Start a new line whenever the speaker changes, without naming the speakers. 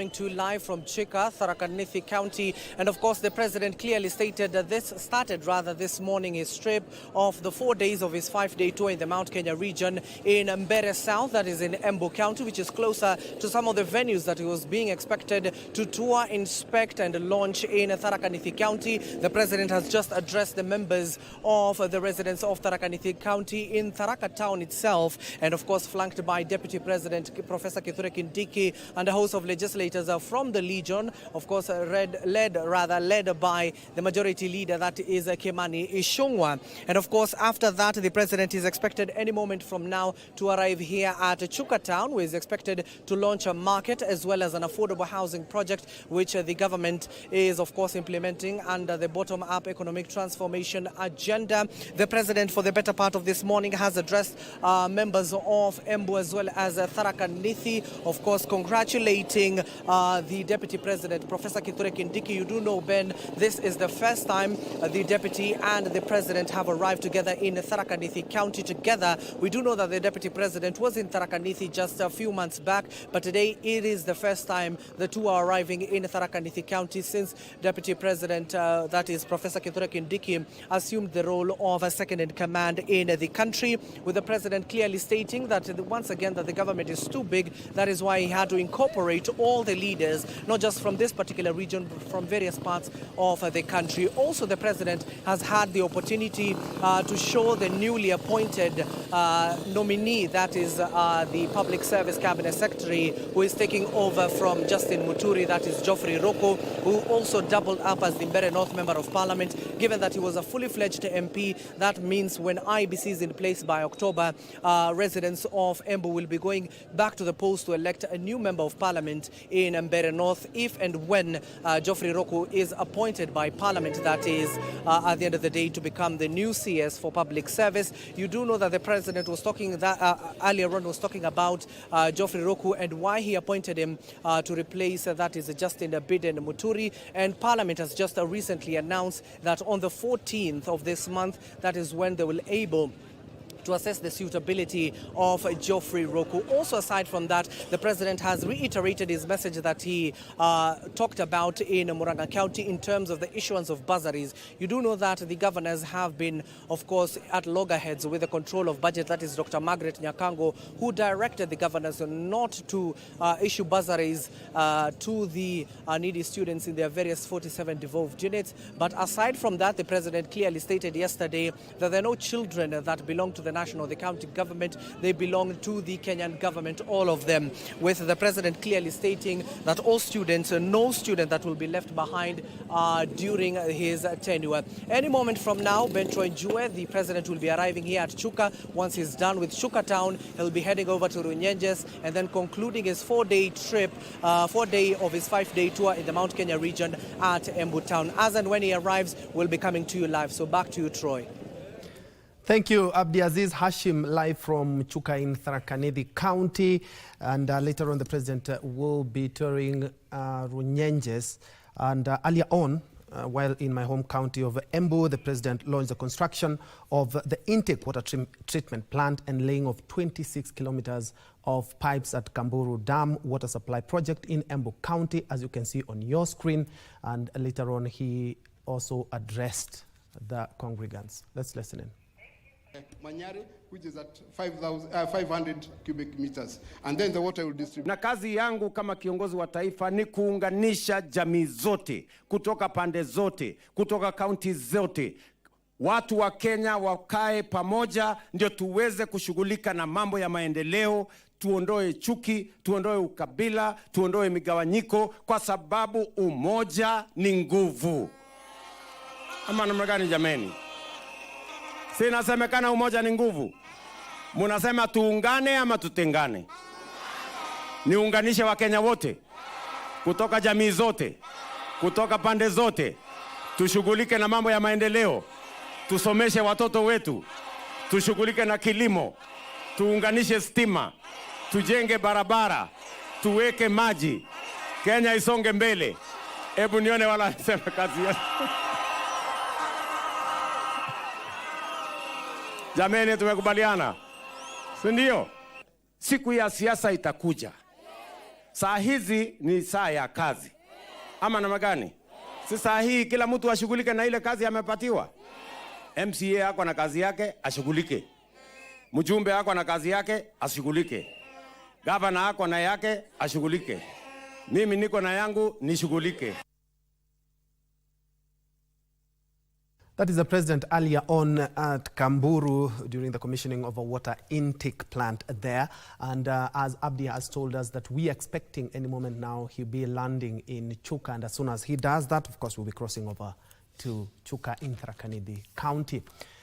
To live from Tharaka Nithi County, and of course the president clearly stated that this morning his trip of the 4 days of his 5-day tour in the Mount Kenya region in Mbeere South, that is in Embu County, which is closer to some of the venues that he was being expected to tour, inspect and launch in Tharaka Nithi County. The president has just addressed the members of the residents of Tharaka Nithi County in Tharaka town itself, and of course flanked by Deputy President Professor Kithure Kindiki and a host of legislators from the Legion, of course led by the majority leader, that is Kimani Ichung'wah. And of course after that the president is expected any moment from now to arrive here at Chuka town, where he is expected to launch a market as well as an affordable housing project which the government is of course implementing under the bottom-up economic transformation agenda. The president for the better part of this morning has addressed members of Embu as well as Tharaka Nithi, of course congratulating the Deputy President, Professor Kithure Kindiki. You do know, Ben, this is the first time the Deputy and the President have arrived together in Tharaka Nithi County together. We do know that the Deputy President was in Tharaka Nithi just a few months back, but today it is the first time the two are arriving in Tharaka Nithi County since Deputy President, that is Professor Kithure Kindiki, assumed the role of a second-in-command in the country, with the President clearly stating that once again that the government is too big. That is why he had to incorporate all the leaders, not just from this particular region, but from various parts of the country. Also, the president has had the opportunity to show the newly appointed nominee, that is the Public Service Cabinet Secretary, who is taking over from Justin Muturi, that is Geoffrey Roko, who also doubled up as the Mbeere North Member of Parliament. Given that he was a fully fledged MP, that means when IBC is in place by October, residents of Embu will be going back to the polls to elect a new Member of Parliament in Mbeere North, if and when Geoffrey Roko is appointed by Parliament, that is at the end of the day, to become the new CS for public service. You do know that the president was talking earlier on about Geoffrey Roko and why he appointed him to replace that is Justin Muturi, and Parliament has just recently announced that on the 14th of this month, that is when they will able to assess the suitability of Geoffrey Roko. Also, aside from that, the president has reiterated his message that he talked about in Murang'a County in terms of the issuance of bursaries. You do know that the governors have been, of course, at loggerheads with the control of budget. That is Dr. Margaret Nyakango, who directed the governors not to issue bursaries to the needy students in their various 47 devolved units. But aside from that, the president clearly stated yesterday that there are no children that belong to the national, the county government. They belong to the Kenyan government, all of them, with the president clearly stating that all students, no student that will be left behind during his tenure. Any moment from now, Ben Njue, the president, will be arriving here at Chuka. Once he's done with Chuka town, he'll be heading over to Runyenjes and then concluding his 4-day trip, 4-day of his 5-day tour in the Mount Kenya region at Embu town. As and when he arrives, we'll be coming to you live. So back to you, Troy.
Thank you, Abdiaziz Hashim, live from Chuka in Tharaka Nithi County. And later on, the president will be touring Runyenjes. And earlier on, while in my home county of Embu, the president launched the construction of the intake water treatment plant and laying of 26 kilometers of pipes at Kamburu Dam water supply project in Embu County, as you can see on your screen. And later on, he also addressed the congregants. Let's listen in.
Manyari, which is at 500 cubic meters, and then the water will distribute.
Na kazi yangu kama kiongozi wa taifa ni kuunganisha jamii zote, kutoka pande zote, kutoka kaunti zote. Watu wa Kenya wakae pamoja ndio tuweze kushughulika na mambo ya maendeleo, tuondoe chuki, tuondoe ukabila, tuondoe migawanyiko, kwa sababu umoja ni nguvu. Ama namna gani jameni? Sinasemekana umoja ni nguvu. Munasema tuungane ama tutengane? Niunganishe wa Kenya wote, kutoka jamii zote, kutoka pande zote. Tushughulike na mambo ya maendeleo, tusomeshe watoto wetu, tushughulike na kilimo, tuunganishe stima, tujenge barabara, tuweke maji, Kenya isonge mbele. Hebu nione wala sema kazi yetu. Jameni, tumekubaliana, si ndio? Siku ya siasa itakuja. Saa hizi ni saa ya kazi. Ama namna gani? Si saa hii kila mtu ashughulike na ile kazi amepatiwa. MCA ako na kazi yake, ashughulike. Mjumbe ako na kazi yake, ashughulike. Gavana ako na yake, ashughulike. Mimi niko na yangu, nishughulike.
That is the president earlier on at Kamburu during the commissioning of a water intake plant there. And as Abdi has told us that we are expecting any moment now he'll be landing in Chuka. And as soon as he does that, of course, we'll be crossing over to Chuka in Tharaka Nithi County.